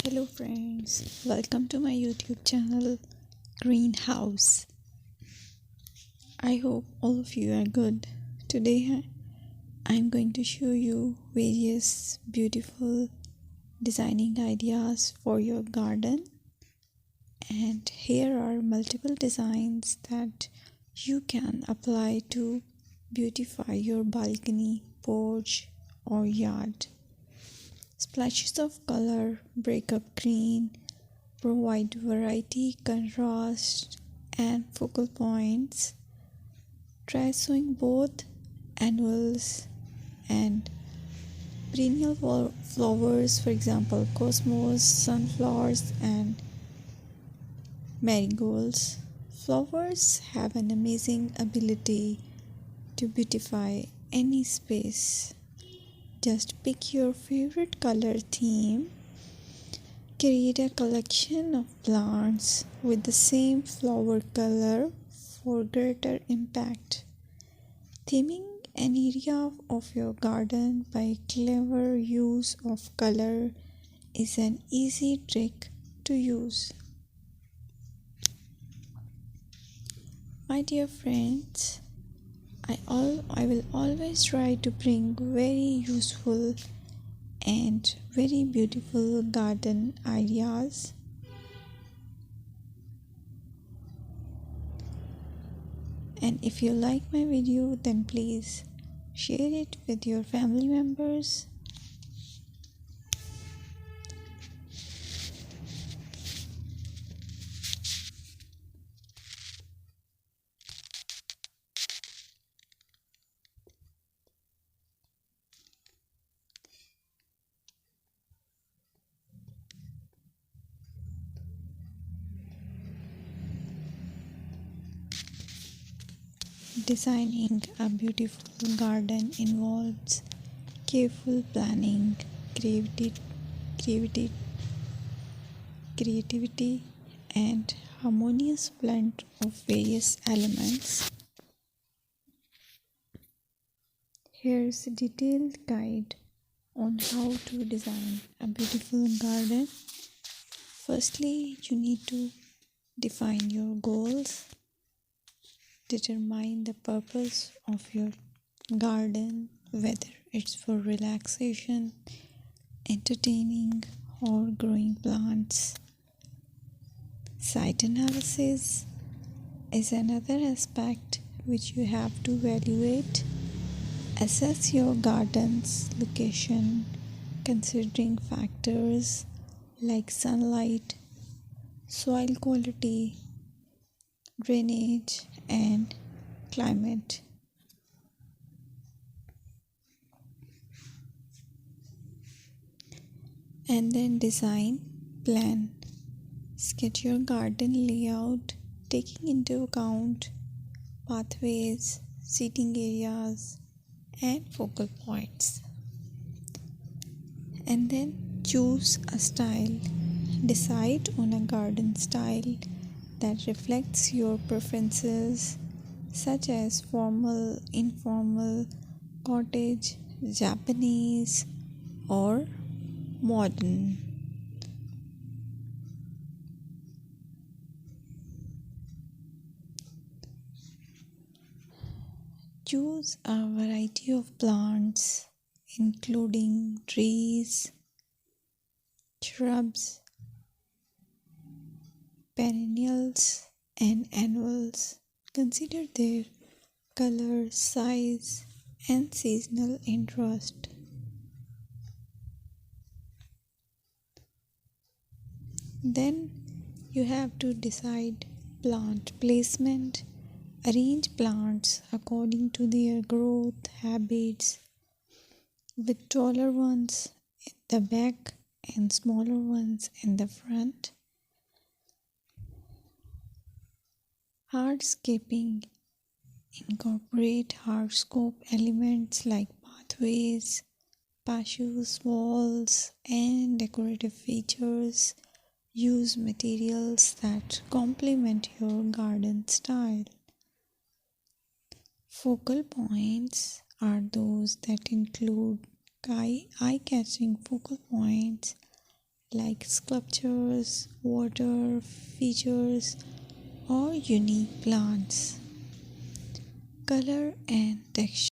Hello friends, welcome to my YouTube channel Greenhouse. I hope all of you are good. Today I'm going to show you various beautiful designing ideas for your garden, and here are multiple designs that you can apply to beautify your balcony, porch or yard. Splashes of color break up green, provide variety, contrast, and focal points. Try sowing both annuals and perennial flowers, for example, cosmos, sunflowers, and marigolds. Flowers have an amazing ability to beautify any space. Just pick your favorite color theme. Create a collection of plants with the same flower color for greater impact. Theming an area of your garden by clever use of color is an easy trick to use. My dear friends, I will always try to bring very useful and very beautiful garden ideas. And if you like my video, then please share it with your family members. Designing a beautiful garden involves careful planning, creativity, creativity, and harmonious blend of various elements. Here's a detailed guide on how to design a beautiful garden. Firstly, you need to define your goals. Determine the purpose of your garden, whether it's for relaxation, entertaining, or growing plants. Site analysis is another aspect which you have to evaluate. Assess your garden's location, considering factors like sunlight, soil quality, drainage, and climate. And then design plan. Sketch your garden layout, taking into account pathways, seating areas, and focal points. And then choose a style. Decide on a garden style that reflects your preferences, such as formal, informal, cottage, Japanese, or modern. Choose a variety of plants, including trees, shrubs, perennials, and annuals. Consider their color, size, and seasonal interest. Then you have to decide plant placement. Arrange plants according to their growth habits, with taller ones in the back and smaller ones in the front. Hardscaping. Incorporate hardscape elements like pathways, patios, walls, and decorative features. Use materials that complement your garden style. Focal points are those that include eye-catching focal points like sculptures, water features, or unique plants. Color and texture.